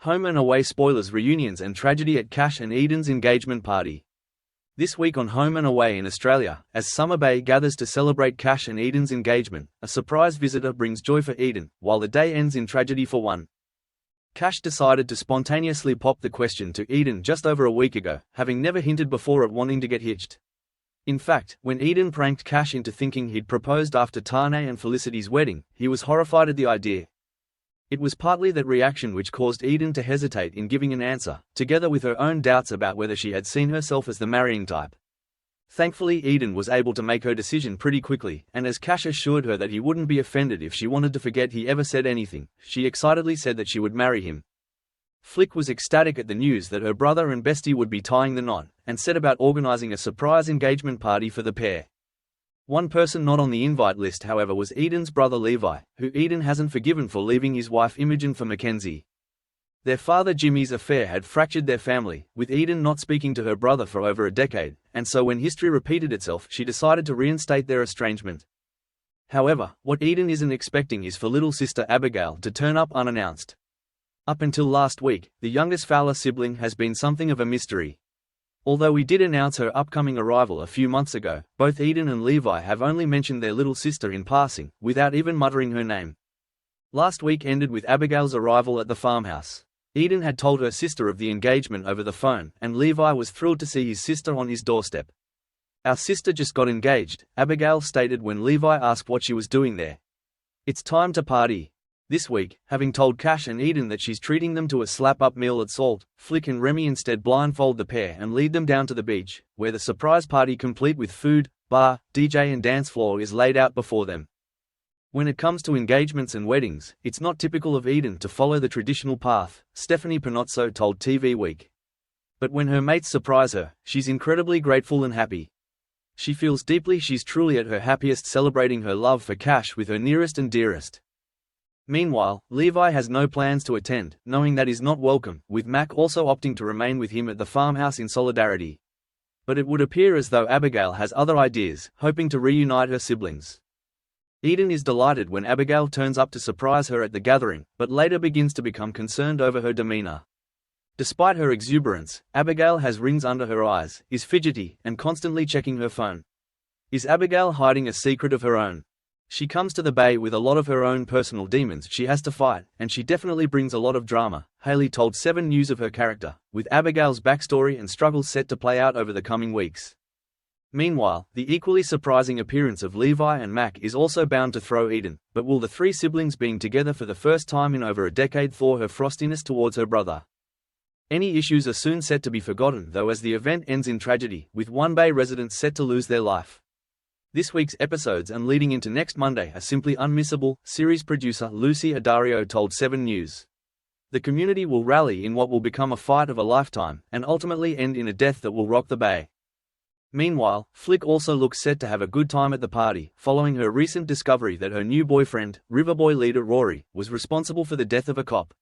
Home and away spoilers, reunions and tragedy at Cash and Eden's engagement party. This week on Home and Away in Australia, as Summer Bay gathers to celebrate Cash and Eden's engagement, a surprise visitor brings joy for Eden, while the day ends in tragedy for one. Cash decided to spontaneously pop the question to Eden just over a week ago, having never hinted before at wanting to get hitched. In fact, when Eden pranked Cash into thinking he'd proposed after Tane and Felicity's wedding, he was horrified at the idea. It was partly that reaction which caused Eden to hesitate in giving an answer, together with her own doubts about whether she had seen herself as the marrying type. Thankfully, Eden was able to make her decision pretty quickly, and as Cash assured her that he wouldn't be offended if she wanted to forget he ever said anything, she excitedly said that she would marry him. Flick was ecstatic at the news that her brother and bestie would be tying the knot, and set about organizing a surprise engagement party for the pair. One person not on the invite list, however, was Eden's brother Levi, who Eden hasn't forgiven for leaving his wife Imogen for Mackenzie. Their father Jimmy's affair had fractured their family, with Eden not speaking to her brother for over a decade, and so when history repeated itself, she decided to reinstate their estrangement. However, what Eden isn't expecting is for little sister Abigail to turn up unannounced. Up until last week, the youngest Fowler sibling has been something of a mystery. Although we did announce her upcoming arrival a few months ago, both Eden and Levi have only mentioned their little sister in passing, without even muttering her name. Last week ended with Abigail's arrival at the farmhouse. Eden had told her sister of the engagement over the phone, and Levi was thrilled to see his sister on his doorstep. "Our sister just got engaged," Abigail stated when Levi asked what she was doing there. "It's time to party." This week, having told Cash and Eden that she's treating them to a slap-up meal at Salt, Flick and Remy instead blindfold the pair and lead them down to the beach, where the surprise party complete with food, bar, DJ and dance floor is laid out before them. When it comes to engagements and weddings, it's not typical of Eden to follow the traditional path, Stephanie Panozzo told TV Week. But when her mates surprise her, she's incredibly grateful and happy. She feels deeply she's truly at her happiest celebrating her love for Cash with her nearest and dearest. Meanwhile, Levi has no plans to attend, knowing that he's not welcome, with Mac also opting to remain with him at the farmhouse in solidarity. But it would appear as though Abigail has other ideas, hoping to reunite her siblings. Eden is delighted when Abigail turns up to surprise her at the gathering, but later begins to become concerned over her demeanor. Despite her exuberance, Abigail has rings under her eyes, is fidgety, and constantly checking her phone. Is Abigail hiding a secret of her own? She comes to the Bay with a lot of her own personal demons she has to fight, and she definitely brings a lot of drama, Haley told 7 News of her character, with Abigail's backstory and struggles set to play out over the coming weeks. Meanwhile, the equally surprising appearance of Levi and Mac is also bound to throw Eden, but will the three siblings being together for the first time in over a decade thaw her frostiness towards her brother? Any issues are soon set to be forgotten though as the event ends in tragedy, with one Bay resident set to lose their life. This week's episodes and leading into next Monday are simply unmissable, series producer Lucy Adario told 7 News. The community will rally in what will become a fight of a lifetime, and ultimately end in a death that will rock the Bay. Meanwhile, Flick also looks set to have a good time at the party, following her recent discovery that her new boyfriend, Riverboy leader Rory, was responsible for the death of a cop.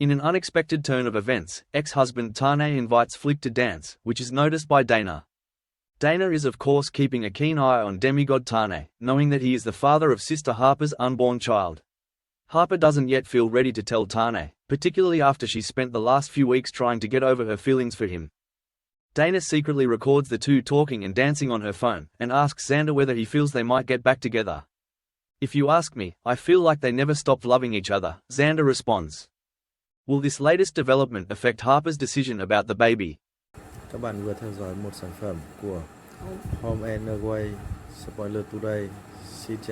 In an unexpected turn of events, ex-husband Tane invites Flick to dance, which is noticed by Dana. Dana is of course keeping a keen eye on demigod Tane, knowing that he is the father of sister Harper's unborn child. Harper doesn't yet feel ready to tell Tane, particularly after she spent the last few weeks trying to get over her feelings for him. Dana secretly records the two talking and dancing on her phone, and asks Xander whether he feels they might get back together. "If you ask me, I feel like they never stopped loving each other," Xander responds. Will this latest development affect Harper's decision about the baby? Các bạn vừa theo dõi một sản phẩm của Home and Away Spoiler Today. Xin chào.